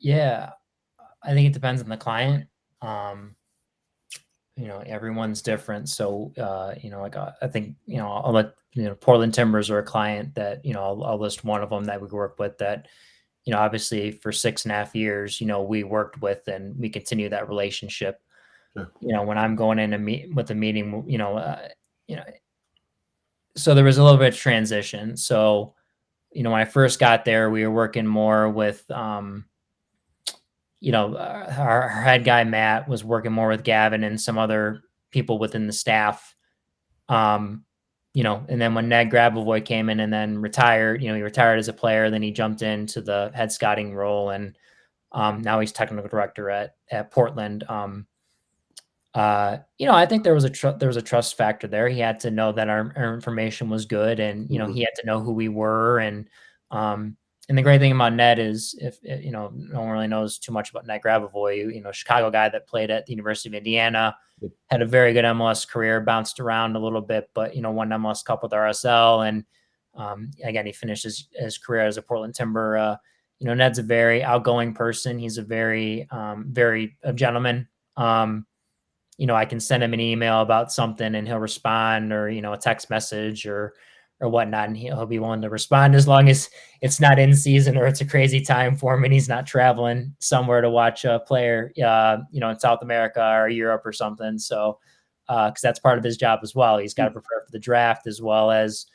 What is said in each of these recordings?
Yeah, I think it depends on the client. Everyone's different. So, like I think, I'll let, Portland Timbers are a client that, I'll list one of them that we work with that, obviously for 6.5 years, we worked with and we continue that relationship. Sure. When I'm going in to meet with a meeting, you know, so there was a little bit of transition. So, when I first got there, we were working more with, our head guy, Matt, was working more with Gavin and some other people within the staff. Um, and then when Ned Grabavoy came in and then retired, he retired as a player, then he jumped into the head scouting role, and now he's technical director at Portland. I think there was a trust factor there. He had to know that our information was good, and he had to know who we were, um, and the great thing about Ned is if no one really knows too much about Ned Grabavoy, Chicago guy that played at the University of Indiana, had a very good MLS career, bounced around a little bit, but won MLS Cup with RSL, and again he finished his career as a Portland Timber. Ned's a very outgoing person. He's a very very a gentleman. I can send him an email about something and he'll respond, or, a text message or whatnot. And he'll be willing to respond as long as it's not in season or it's a crazy time for him and he's not traveling somewhere to watch a player, in South America or Europe or something. So, cause that's part of his job as well. He's got to prepare for the draft as well as,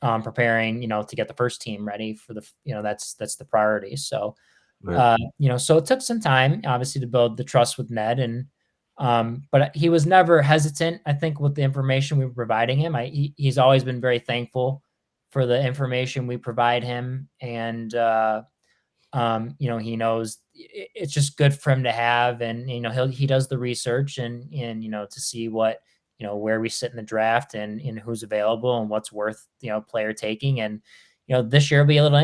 preparing, to get the first team ready for the, that's the priority. So, Right. so it took some time, obviously, to build the trust with Ned, and but he was never hesitant. I think with the information we were providing him, he's always been very thankful for the information we provide him, and he knows it's just good for him to have, and he does the research and to see what where we sit in the draft and who's available and what's worth player taking, and this year will be a little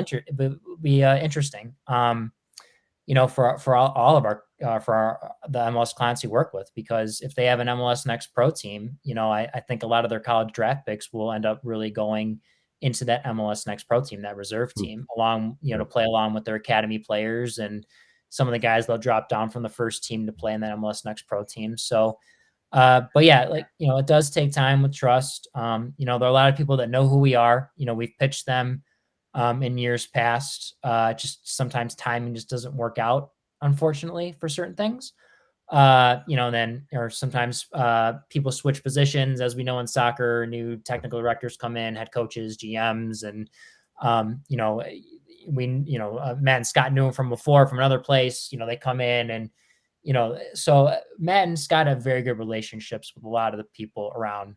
interesting. For all of our the MLS clients we work with, because if they have an MLS Next Pro team, I think a lot of their college draft picks will end up really going into that MLS Next Pro team, that reserve team, along to play along with their academy players and some of the guys they'll drop down from the first team to play in that MLS Next Pro team. So, but yeah, it does take time with trust. There are a lot of people that know who we are. We've pitched them in years past. Just sometimes timing just doesn't work out, unfortunately, for certain things. Then or sometimes people switch positions, as we know in soccer. New technical directors come in, head coaches, GMs, and Matt and Scott knew him from before from another place. They come in and so Matt and Scott have very good relationships with a lot of the people around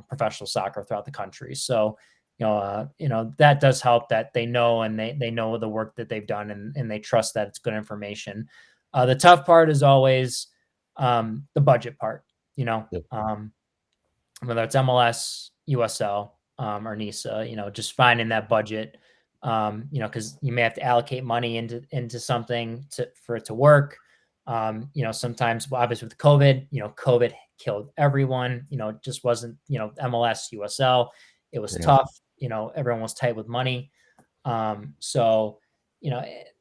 professional soccer throughout the country. So that does help, that they know, and they know the work that they've done, and they trust that it's good information. The tough part is always the budget part, Yep. whether it's MLS, USL, or NISA, just finding that budget, because you may have to allocate money into something for it to work. Sometimes, obviously with COVID, COVID killed everyone. It just wasn't, MLS, USL. It was Yeah. tough. Everyone was tight with money. So,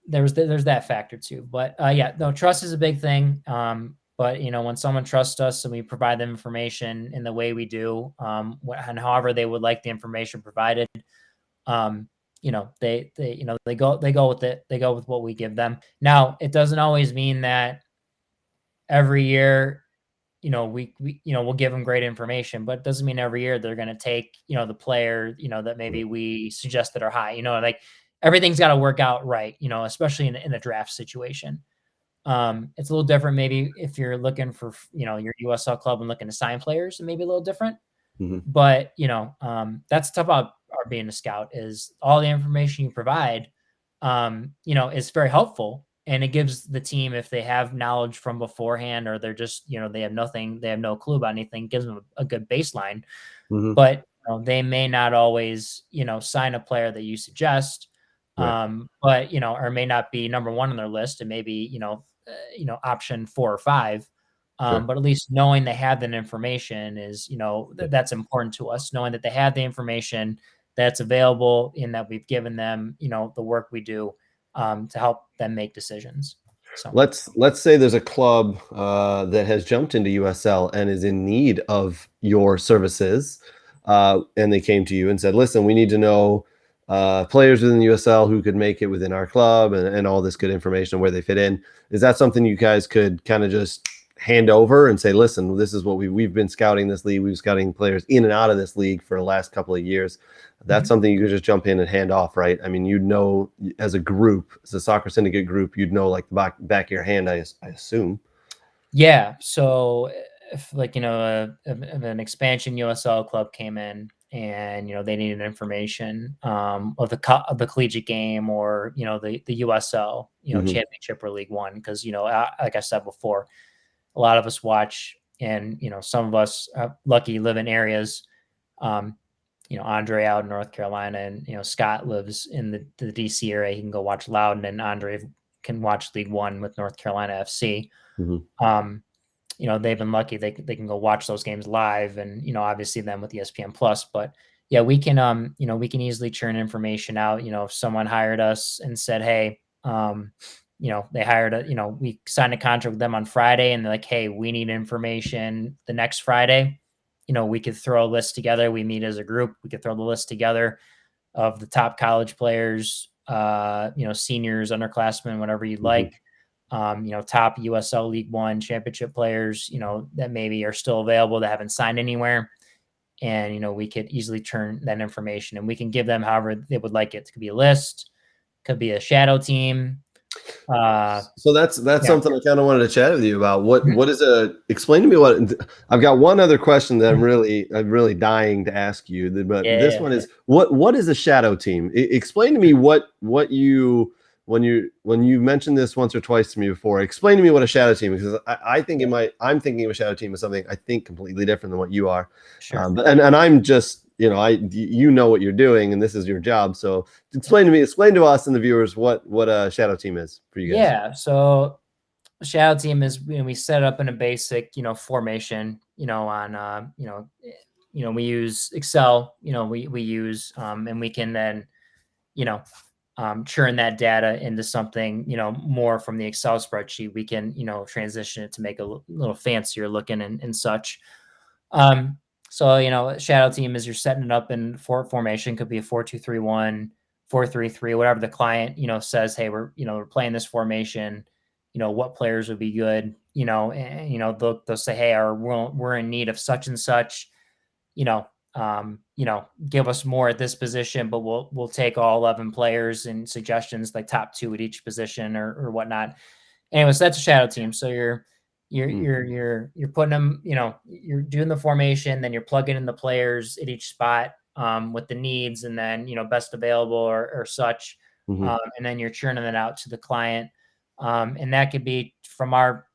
there's that factor too. But yeah, no, trust is a big thing. But when someone trusts us and we provide them information in the way we do, and however they would like the information provided, they go with it. They go with what we give them. Now, it doesn't always mean that every year, we'll give them great information, but it doesn't mean every year they're going to take, the player, that maybe we suggested are high, like everything's got to work out right, especially in a draft situation. It's a little different. Maybe if you're looking for, your USL club and looking to sign players, it may be a little different, Mm-hmm. but that's tough about being a scout, is all the information you provide, is very helpful. And it gives the team, if they have knowledge from beforehand, or they're just, they have nothing, they have no clue about anything, gives them a good baseline. Mm-hmm. But they may not always, sign a player that you suggest, Right. but, or may not be number one on their list, and maybe, option 4 or 5. Sure. But at least knowing they have that information is, that's important to us, knowing that they have the information that's available, in that we've given them, the work we do, to help them make decisions. So let's say there's a club that has jumped into USL and is in need of your services, and they came to you and said, "Listen, we need to know players within the USL who could make it within our club and all this good information where they fit in." Is that something you guys could kind of just hand over and say, "Listen, this is what we've been scouting this league. We've been scouting players in and out of this league for the last couple of years." That's mhm. something you could just jump in and hand off, right? I mean, as a group, as a Soccer Syndicate group, you'd know like the back of your hand, I assume. Yeah, so if like, if an expansion USL club came in and, they needed information, of of the collegiate game or, the USL, Hmm. championship or League One, because, like I said before, a lot of us watch and, some of us are lucky live in areas, um, Andre out in North Carolina and, Scott lives in the DC area. He can go watch Loudon and Andre can watch League One with North Carolina FC. Hmm. Um, they've been lucky they can go watch those games live and, obviously them with ESPN Plus. But yeah, we can easily churn information out. If someone hired us and said, hey, they hired we signed a contract with them on Friday and they're like, hey, we need information the next Friday. We could throw a list together. We meet as a group. We could throw the list together of the top college players, seniors, underclassmen, whatever you'd Hmm. like. Top USL League One championship players, that maybe are still available that haven't signed anywhere. And, we could easily turn that information and we can give them however they would like it. It could be a list, could be a shadow team. So that's Yeah. something I kind of wanted to chat with you about. Mhm. What is explain to me what I've got one other question that I'm really dying to ask you. But this Yeah. one is what is a shadow team? Explain to me what you when you mentioned this once or twice to me before. Explain to me what a shadow team is because I think Yeah. I'm thinking of a shadow team as something I think completely different than what you are. Sure. And I'm just you know what you're doing and this is your job. So Yeah. explain to us and the viewers what a shadow team is for you guys. Yeah. So shadow team is we set up in a basic, formation, on we use Excel, we use and we can then, you know, churn that data into something, more from the Excel spreadsheet. We can, transition it to make a little fancier looking and such. Um, so, shadow team is you're setting it up in formation, could be a 4-2-3-1, 4-3-3, whatever the client, says, hey, we're playing this formation, what players would be good, and, they'll say, hey, we're in need of such and such, you know, give us more at this position, but we'll take all 11 players and suggestions like top two at each position or whatnot. Anyways, that's a shadow team. So Mm, you're putting them, you're doing the formation, then you're plugging in the players at each spot with the needs, and then best available or such, mhm, and then you're churning it out to the client, and that could be from our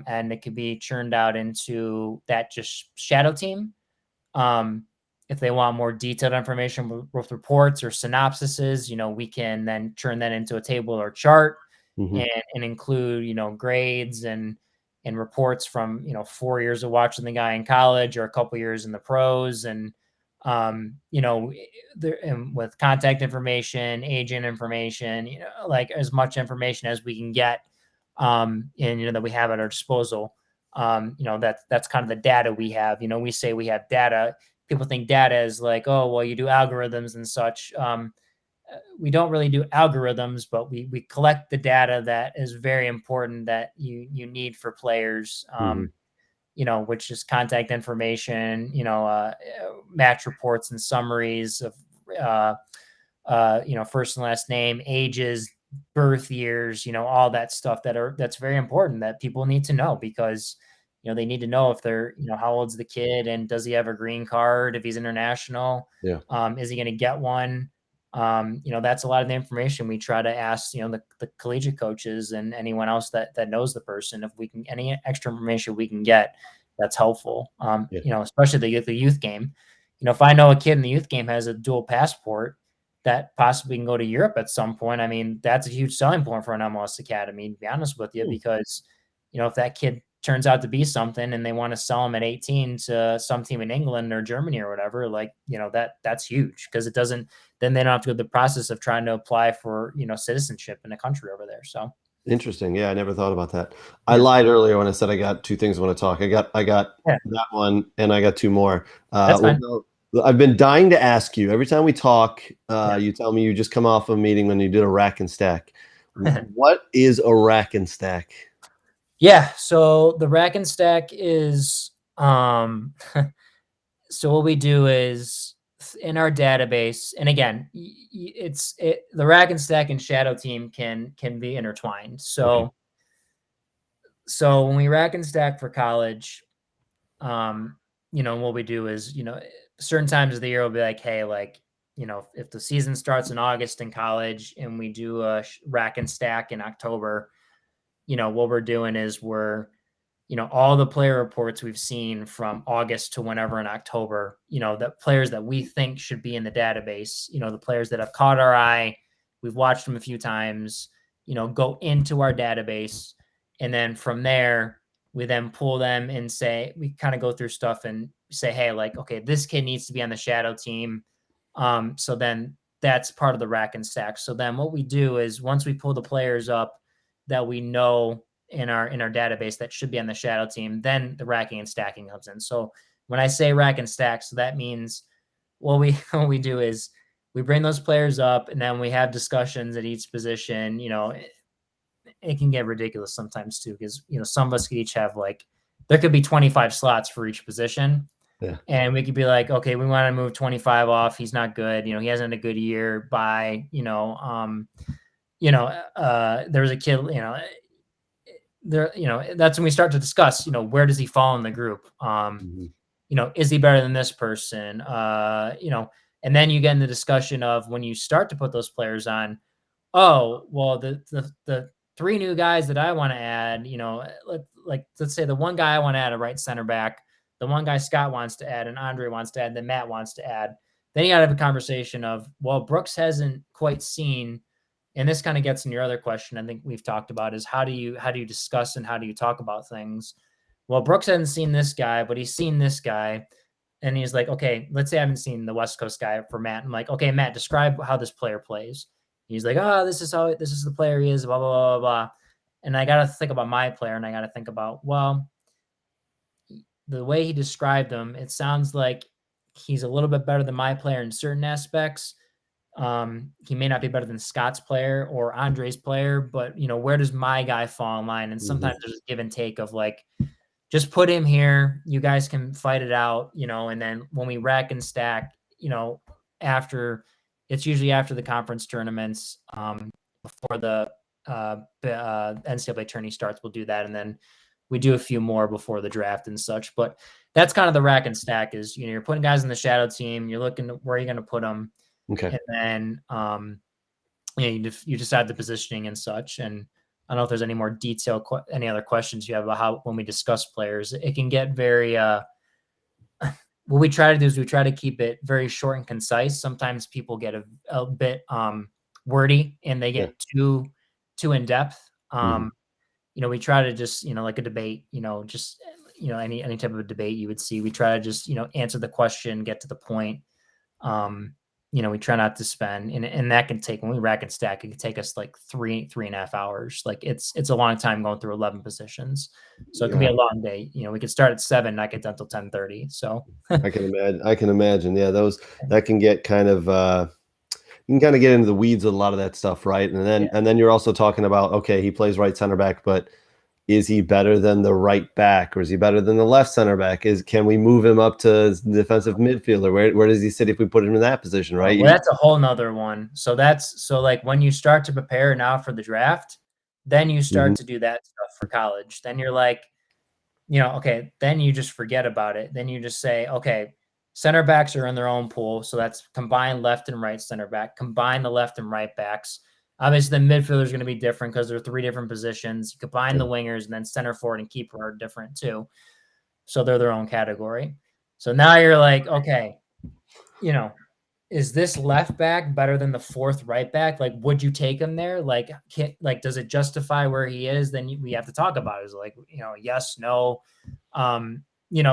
end. It could be churned out into that just shadow team. um, if they want more detailed information with reports or synopsises, we can then turn that into a table or chart mhm, and include, grades and reports from, 4 years of watching the guy in college or a couple years in the pros and there and with contact information, agent information, like as much information as we can get and that we have at our disposal. That's kind of the data we have. We say we have data. People think data is like, oh, well, you do algorithms and such. We don't really do algorithms, but we collect the data that is very important that you need for players. mhm, Which is contact information, match reports and summaries of uh, first and last name, ages, birth years, all that stuff that's very important that people need to know because they need to know if they're, how old's the kid and does he have a green card if he's international? yeah, Is he going to get one? That's a lot of the information we try to ask, the collegiate coaches and anyone else that knows the person. If we can, any extra information we can get, that's helpful. yeah, Especially the youth game. If I know a kid in the youth game has a dual passport, that possibly can go to Europe at some point. I mean, that's a huge selling point for an MLS academy, to be honest with you, mm, because, if that kid turns out to be something and they want to sell him at 18 to some team in England or Germany or whatever, like, that's huge because then they don't have to go through the process of trying to apply for, citizenship in a country over there. So, Interesting. Yeah, I never thought about that. I Yeah. lied earlier when I said I got two things I want to talk. I got Yeah, that one, and I got two more. that's Well, fine. no, I've been dying to ask you. Every time we talk, Yeah. you tell me you just come off a meeting when you did a rack and stack. What is a rack and stack? Yeah. So the rack and stack is so what we do is in our database, and again, the rack and stack and shadow team can be intertwined. Okay. So when we rack and stack for college, um, what we do is, certain times of the year we'll be like, hey, like, if the season starts in August in college and we do a rack and stack in October, what we're doing is all the player reports we've seen from August to whenever in October, the players that we think should be in the database, the players that have caught our eye, we've watched them a few times, go into our database. And then from there, we then pull them and say, we kind of go through stuff and say, hey, like, okay, this kid needs to be on the shadow team. So then that's part of the rack and stack. So then what we do is once we pull the players up that we know in our database that should be on the shadow team, then the racking and stacking comes in. So when I say rack and stack, so that means what we what we do is we bring those players up and then we have discussions at each position. It can get ridiculous sometimes too, because some of us could each have like there could be 25 slots for each position. Yeah. And we could be like, okay, we want to move 25 off. He's not good. He hasn't had a good year by, there was a kid, there, that's when we start to discuss, where does he fall in the group? Mhm. Is he better than this person? And then you get in the discussion of when you start to put those players on, oh, well, the three new guys that I want to add, let's say the one guy I want to add a right center back, the one guy Scott wants to add, and Andre wants to add, then Matt wants to add. Then you got to have a conversation of, well, Brooks hasn't quite seen, and this kind of gets in your other question. I think we've talked about is how do you discuss and how do you talk about things? Well, Brooks hasn't seen this guy, but he's seen this guy, and he's like, okay, let's say I haven't seen the West Coast guy for Matt. I'm like, okay, Matt, describe how this player plays. He's like, oh, this is the player he is, blah, blah, blah, blah. And I got to think about my player and I got to think about, well, the way he described him, it sounds like he's a little bit better than my player in certain aspects. He may not be better than Scott's player or Andre's player, but where does my guy fall in line? And sometimes Mhm. there's a give and take of like, just put him here. You guys can fight it out, and then when we rack and stack, after it's usually after the conference tournaments, before the NCAA tourney starts, we'll do that. And then we do a few more before the draft and such. But that's kind of the rack and stack is, you're putting guys in the shadow team, you're looking at where you're going to put them. Okay. And then, you decide the positioning and such. And I don't know if there's any more detail, any other questions you have about how, when we discuss players, it can get very, what we try to do is we try to keep it very short and concise. Sometimes people get a bit wordy and they Yeah. get too in depth. Mhm. We try to just, like a debate, just, any type of a debate you would see, we try to just, answer the question, get to the point. Um, we try not to spend, and that can take, when we rack and stack, it can take us like 3.5 hours. Like it's a long time going through 11 positions. So it can be Yeah. a long day. We could start at 7, not get done till 10:30. So I can imagine. I can imagine. Yeah, those that can get kind of you can kind of get into the weeds with a lot of that stuff, right? And yeah. then you're also talking about, okay, he plays right center back, but is he better than the right back, or is he better than the left center back? Can we move him up to defensive midfielder? Where does he sit if we put him in that position, right? Well, that's a whole nother one. So like when you start to prepare now for the draft, then you Mhm. start to do that stuff for college. Then you're like, okay, then you just forget about it. Then you just say, okay, center backs are in their own pool. So that's combined left and right center back, combine the left and right backs. Obviously, the midfielder is going to be different because there are 3 different positions. You combine the wingers, and then center forward and keeper are different too. So they're their own category. So now you're like, okay, you know, is this left back better than the fourth right back? Like, would you take him there? Like, does it justify where he is? Then we have to talk about it. Is like, yes, no.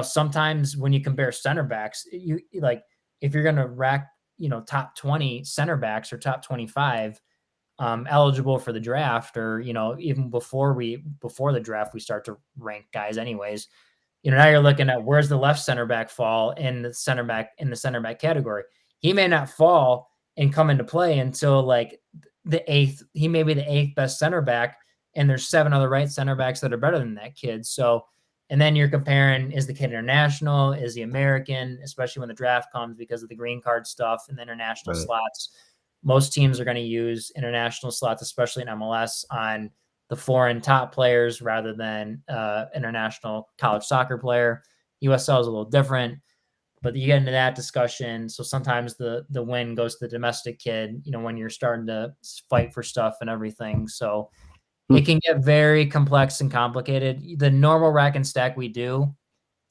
Sometimes when you compare center backs, you like if you're gonna rack, top 20 center backs or top 25, eligible for the draft, or even before the draft we start to rank guys anyways. Now you're looking at where's the left center back fall in the center back category. He may not fall and come into play until like the eighth. He may be the eighth best center back, and there's 7 other right center backs that are better than that kid. So, and then you're comparing, is the kid international? Is he American? Especially when the draft comes, because of the green card stuff and the international Right. slots. Most teams are going to use international slots, especially in MLS, on the foreign top players rather than international college soccer player. USL is a little different, but you get into that discussion. So sometimes the win goes to the domestic kid, when you're starting to fight for stuff and everything. So it can get very complex and complicated. The normal rack and stack we do,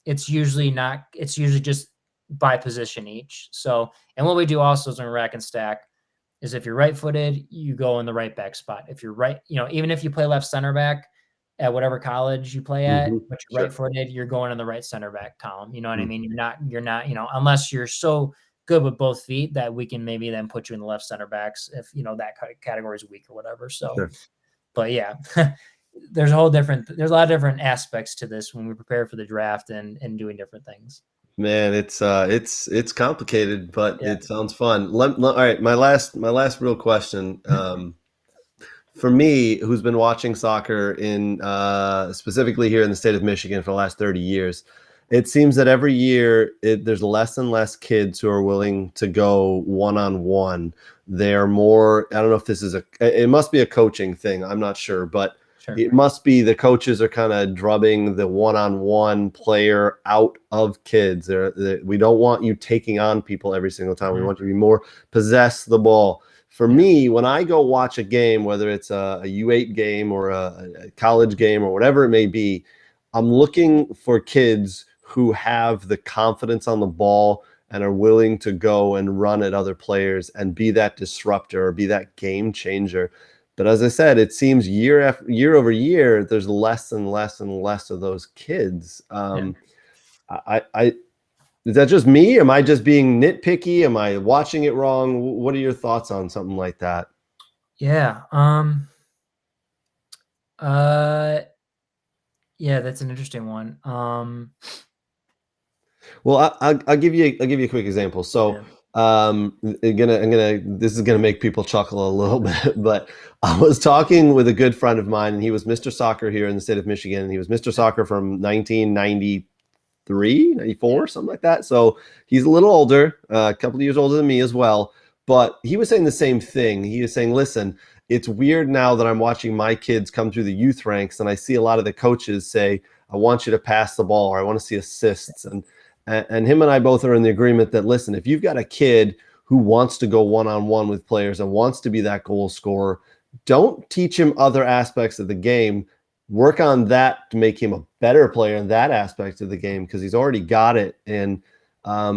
it's usually just by position each. So, and what we do also is in rack and stack is if you're right-footed, you go in the right back spot. If you're right, even if you play left center back at whatever college you play at, but you're Sure. right-footed, you're going in the right center back column. You know what I Mm. mean? You're not, unless you're so good with both feet that we can maybe then put you in the left center backs if that category is weak or whatever. So, Sure. but yeah, there's a lot of different aspects to this when we prepare for the draft and doing different things. Man, it's complicated, but Yeah. it sounds fun. All right, my last real question. For me, who's been watching soccer in specifically here in the state of Michigan for the last 30 years, it seems that every year there's less and less kids who are willing to go one-on-one. They're more, I don't know if this is it must be a coaching thing. I'm not sure, but Sure. it must be the coaches are kind of drubbing the one-on-one player out of kids. We don't want you taking on people every single time. We want you to be more possess the ball. For me, when I go watch a game, whether it's a U8 game or a college game or whatever it may be, I'm looking for kids who have the confidence on the ball and are willing to go and run at other players and be that disruptor or be that game changer. But as I said, it seems year over year, there's less and less and less of those kids. Yeah. I is that just me? Am I just being nitpicky? Am I watching it wrong? What are your thoughts on something like that? Yeah. Uh, yeah, that's an interesting one. Well, I'll give you a quick example. So, Yeah. this is gonna make people chuckle a little bit, but I was talking with a good friend of mine, and he was Mr. Soccer here in the state of Michigan, and he was Mr. Soccer from 1993, 94, something like that. So he's a little older, a couple of years older than me as well. But he was saying the same thing. He was saying, listen, it's weird now that I'm watching my kids come through the youth ranks, and I see a lot of the coaches say, I want you to pass the ball, or I want to see assists. And him and I both are in the agreement that, listen, if you've got a kid who wants to go one-on-one with players and wants to be that goal scorer, don't teach him other aspects of the game. Work on that to make him a better player in that aspect of the game, because he's already got it. And I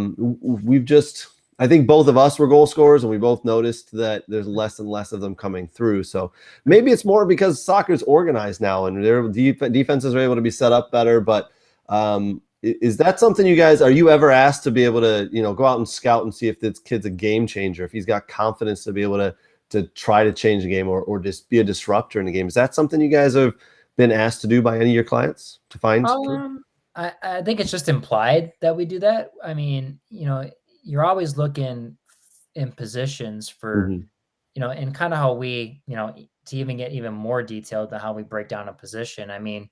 think both of us were goal scorers, and we both noticed that there's less and less of them coming through. So maybe it's more because soccer's organized now and their defenses are able to be set up better. But is that something are you ever asked to be able to, go out and scout and see if this kid's a game changer, if he's got confidence to be able to try to change the game or just be a disruptor in the game? Is that something you guys have been asked to do by any of your clients to find kids? I think it's just implied that we do that. I mean, you're always looking in positions for, Mm-hmm. and kind of how we, to even get even more detailed to how we break down a position. I mean,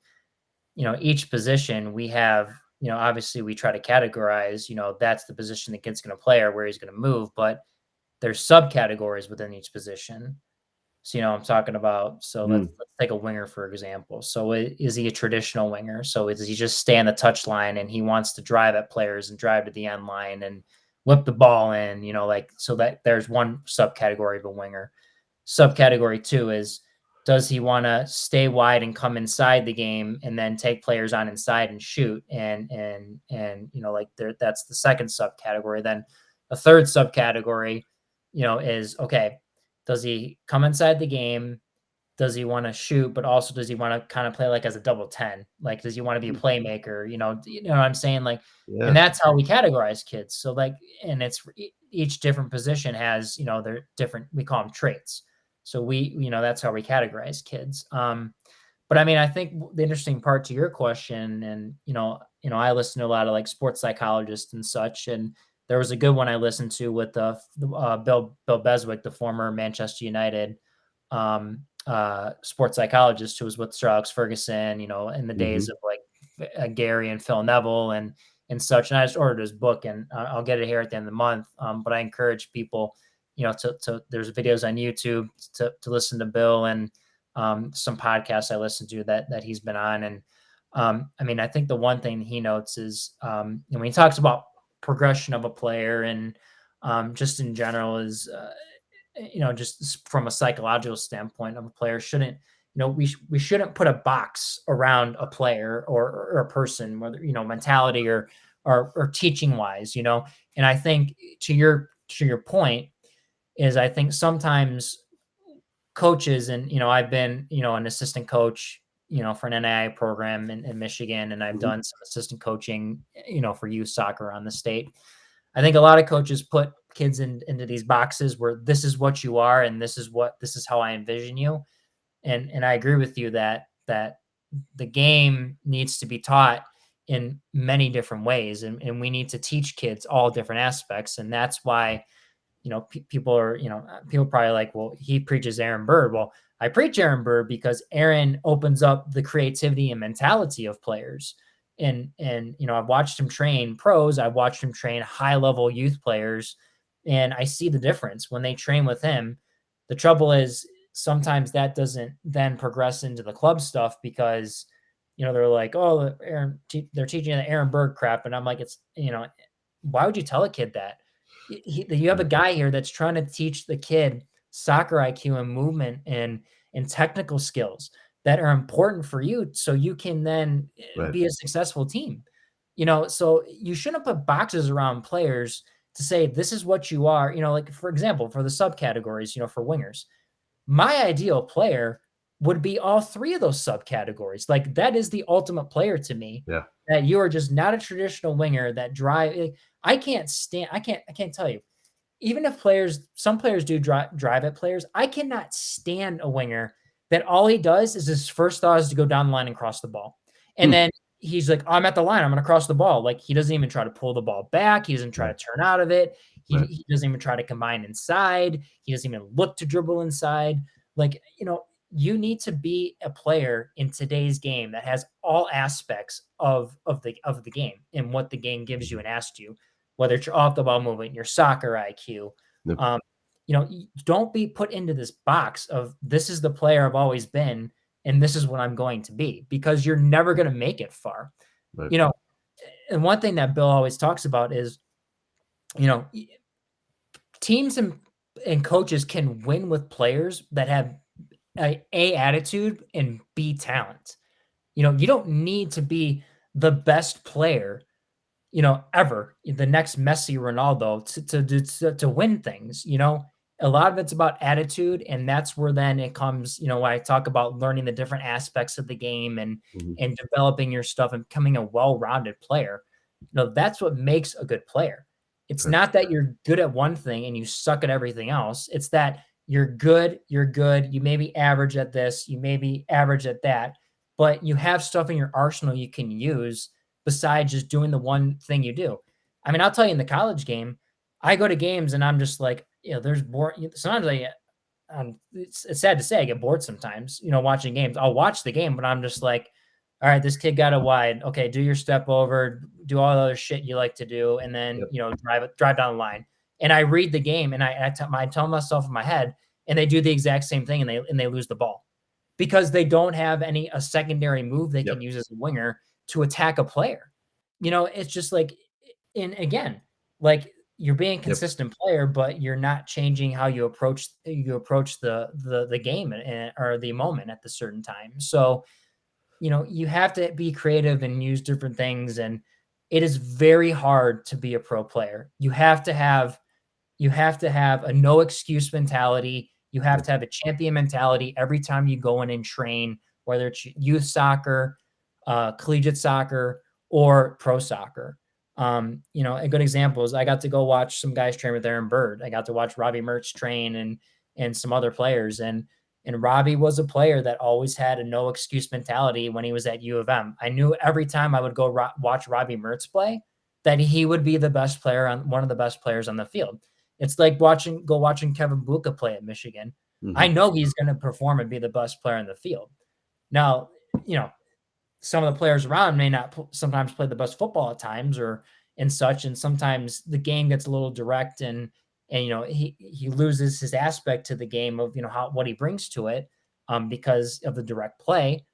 each position we have, obviously we try to categorize, that's the position the kid's going to play or where he's going to move, but there's subcategories within each position. So, I'm talking about, so let's take a winger, for example. So is he a traditional winger? So does he just stay on the touch line and he wants to drive at players and drive to the end line and whip the ball in, so that there's one subcategory of a winger. Subcategory 2 is, does he want to stay wide and come inside the game and then take players on inside and shoot? That's the second subcategory. Then a third subcategory, is, okay, does he come inside the game? Does he want to shoot, but also does he want to kind of play like as a double 10? Like, does he want to be a playmaker? You know what I'm saying? Like, and Yeah. that's how we categorize kids. So like, and it's each different position has, their different, we call them traits. So that's how we categorize kids. But I mean, I think the interesting part to your question, and I listen to a lot of like sports psychologists and such, and there was a good one I listened to with Bill Beswick, the former Manchester United sports psychologist who was with Sir Alex Ferguson, in the days Hmm. of like Gary and Phil Neville and such. And I just ordered his book, and I'll get it here at the end of the month. But I encourage people, to there's videos on YouTube to listen to Bill, and some podcasts I listen to that he's been on. And I mean, I think the one thing he notes is when he talks about progression of a player and just in general is just from a psychological standpoint of a player shouldn't, we shouldn't put a box around a player or a person, whether, mentality or teaching wise, and I think to your point is I think sometimes coaches and, I've been, an assistant coach, for an NAI program in Michigan, and I've Hmm. done some assistant coaching, for youth soccer on the state. I think a lot of coaches put kids into these boxes where this is what you are and this is how I envision you. And I agree with you that the game needs to be taught in many different ways, and we need to teach kids all different aspects. And that's why, people probably like, well, he preaches Aaron Bird. Well, I preach Aaron Bird because Aaron opens up the creativity and mentality of players. And I've watched him train pros, I've watched him train high level youth players, and I see the difference when they train with him. The trouble is sometimes that doesn't then progress into the club stuff because they're like, oh, they're teaching the Aaron Bird crap, and I'm like, it's why would you tell a kid that? You have a Right. guy here that's trying to teach the kid soccer IQ and movement and technical skills that are important for you so you can then Right. be a successful team. So you shouldn't put boxes around players to say this is what you are. Like for example, for the subcategories, for wingers, my ideal player would be all three of those subcategories. Like that is the ultimate player to me. Yeah. That you are just not a traditional winger that drive. I can't tell you. Even if some players do drive at players, I cannot stand a winger that all he does is his first thought is to go down the line and cross the ball. And Hmm. then he's like, I'm at the line, I'm going to cross the ball. Like he doesn't even try to pull the ball back. He doesn't try Right. to turn out of it. He, Right. he doesn't even try to combine inside. He doesn't even look to dribble inside. Like, you need to be a player in today's game that has all aspects of the game and what the game gives you Mhm. and asks you, whether it's your off the ball movement, your soccer IQ. Yep. Um, don't be put into this box of this is the player I've always been and this is what I'm going to be, because you're never going to make it far. Right. You know, and one thing that Bill always talks about is, you know, teams and coaches can win with players that have a attitude and B talent. You don't need to be the best player, ever, the next Messi, Ronaldo to win things. A lot of it's about attitude, and that's where then it comes. When I talk about learning the different aspects of the game and Mhm. and developing your stuff and becoming a well-rounded player. That's what makes a good player. It's Right. not that you're good at one thing and you suck at everything else. It's that you're good. You may be average at this, you may be average at that, but you have stuff in your arsenal you can use besides just doing the one thing you do. I mean, I'll tell you, in the college game, I go to games and I'm just like, there's bored. Sometimes it's sad to say I get bored sometimes, watching games. I'll watch the game, but I'm just like, all right, this kid got a wide. Okay, do your step over, do all the other shit you like to do, and then, Yep. drive down the line. And I read the game and I tell myself in my head, and they do the exact same thing, and they lose the ball because they don't have a secondary move they can Yep. use as a winger to attack a player. It's just like, and again, like you're being a Yep. consistent player, but you're not changing how you approach the game or the moment at the certain time. So, you have to be creative and use different things. And it is very hard to be a pro player. You have to have a no excuse mentality. You have Yep. to have a champion mentality every time you go in and train, whether it's youth soccer, collegiate soccer, or pro soccer. A good example is I got to go watch some guys train with Aaron Bird. I got to watch Robbie Mertz train, and and some other players. And Robbie was a player that always had a no excuse mentality when he was at U of M. I knew every time I would go watch Robbie Mertz play that he would be the best player on one of the best players on the field. It's like watching Kevin Buka play at Michigan. I Mm-hmm. know he's going to perform and be the best player in the field. Now, you know, some of the players around may not sometimes play the best football at times or and such, and sometimes the game gets a little direct and you know he loses his aspect to the game of how what he brings to it because of the direct play.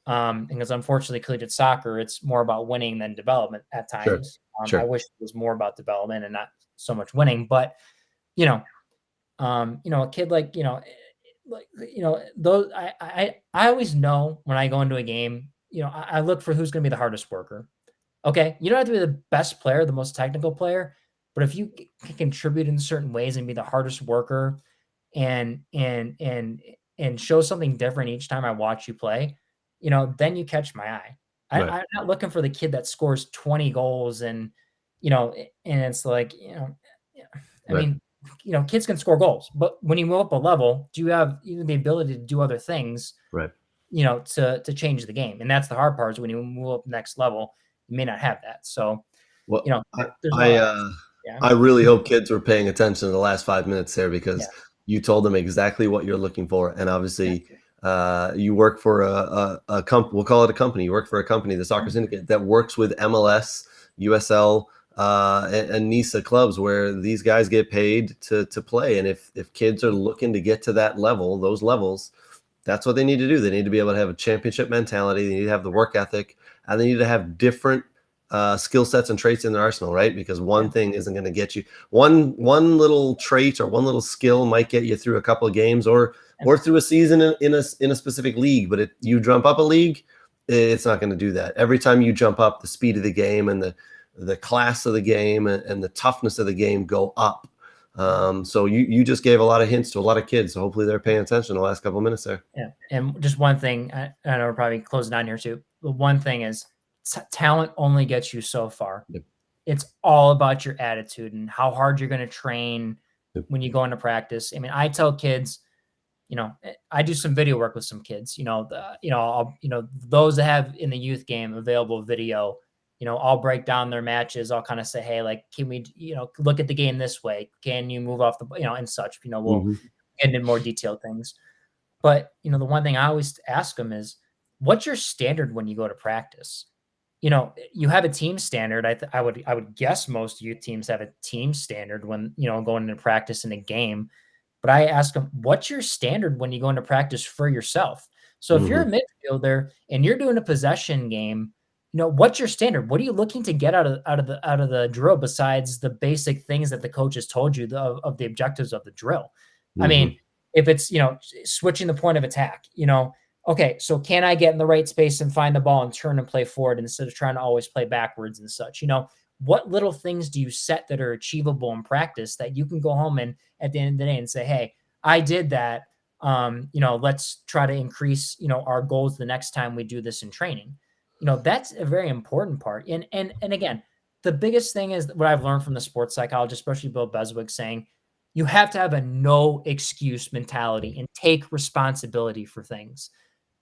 Because unfortunately, collegiate soccer, it's more about winning than development at Sure. times. I Sure. wish it was more about development and not so much winning. But you know, a kid like those I always know when I go into a game. I look for who's going to be the hardest worker. Okay, you don't have to be the best player, the most technical player, but if you can contribute in certain ways and be the hardest worker and show something different each time I watch you play, then you catch my eye. Right. I'm not looking for the kid that scores 20 goals and it's like, yeah, I Right. mean, kids can score goals, but when you move up a level, do you have even the ability to do other things, Right. to change the game? And that's the hard part is when you move up next level, you may not have that. So, Well, I there's a lot I, of that. uh, Yeah. I really hope kids were paying attention to the last 5 minutes there Yeah. because you told them exactly what you're looking for, and Yeah. obviously, you work for a company. We'll call it a company. You work for a company, the Soccer Syndicate, that works with MLS, USL, and NISA clubs where these guys get paid to play. And if kids are looking to get to that level, those levels, that's what they need to do. They need to be able to have a championship mentality. They need to have the work ethic, and they need to have different skill sets and traits in their arsenal, right? Because Yeah. one thing isn't going to get you. One little trait or one little skill might get you through a couple of games or through a season in a specific league. But if you jump up a league, it's not going to do that. Every time you jump up, the speed of the game and the class of the game and the toughness of the game go up. So you just gave a lot of hints to a lot of kids. So hopefully they're paying attention the last couple of minutes there. Yeah. And just one thing, I know we're probably closing down here too. But one thing is talent only gets you so far. Yep. It's all about your attitude and how hard you're going to train Yep. when you go into practice. I mean, I tell kids, I do some video work with some kids, those that have in the youth game available video, I'll break down their matches. I'll kind of say, hey, like, can we, look at the game this way? Can you move off the, and such, we'll Mm-hmm. get into more detailed things. But, the one thing I always ask them is, what's your standard when you go to practice? You have a team standard. I would guess most youth teams have a team standard when, going into practice in a game. But I ask them, what's your standard when you go into practice for yourself? So if you're Mm-hmm. a midfielder and you're doing a possession game, what's your standard? What are you looking to get out of the drill besides the basic things that the coach has told you of the objectives of the drill? I Mm-hmm. mean, if it's switching the point of attack, okay, so can I get in the right space and find the ball and turn and play forward instead of trying to always play backwards and such? What little things do you set that are achievable in practice that you can go home and at the end of the day and say, hey, I did that. Let's try to increase, our goals the next time we do this in training. That's a very important part. And again, the biggest thing is what I've learned from the sports psychologist, especially Bill Beswick, saying you have to have a no excuse mentality and take responsibility for things.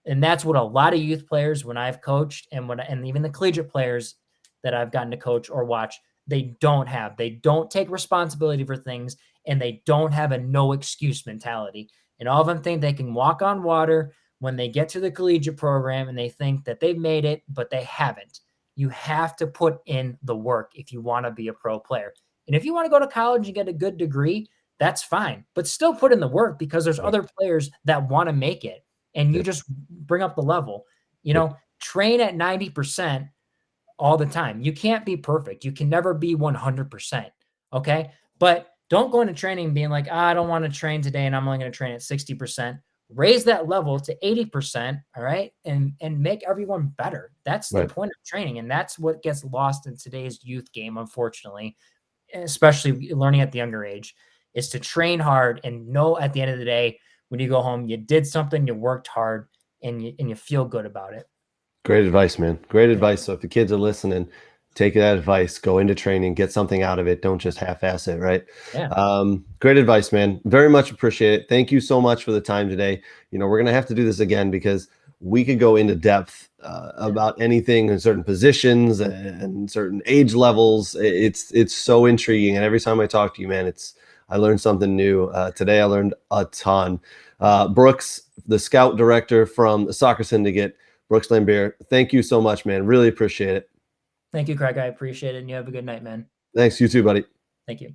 And that's what a lot of youth players, when I've coached and even the collegiate players that I've gotten to coach or watch, they don't have. They don't take responsibility for things and they don't have a no excuse mentality. And all of them think they can walk on water when they get to the collegiate program and they think that they've made it, but they haven't. You have to put in the work if you want to be a pro player. And if you want to go to college and get a good degree, that's fine, but still put in the work because there's Right. other players that want to make it and you Yep. just bring up the level. Yep. Train at 90% all the time. You can't be perfect. You can never be 100%. Okay. But don't go into training being like, I don't want to train today and I'm only going to train at 60%. Raise that level to 80%. All right. And make everyone better. That's the Right. point of training. And that's what gets lost in today's youth game, unfortunately, especially learning at the younger age, is to train hard and know at the end of the day, when you go home, you did something, you worked hard, and you feel good about it. Great advice, man. Great Yeah. advice. So if the kids are listening, take that advice, go into training, get something out of it. Don't just half-ass it, right? Yeah. Great advice, man. Very much appreciate it. Thank you so much for the time today. We're going to have to do this again because we could go into depth about anything in certain positions and certain age levels. It's so intriguing, and every time I talk to you, man, I learned something new. Today I learned a ton. Brooks, the scout director from the Soccer Syndicate, Brooks Laimbeer, thank you so much, man. Really appreciate it. Thank you, Craig. I appreciate it. And you have a good night, man. Thanks. You too, buddy. Thank you.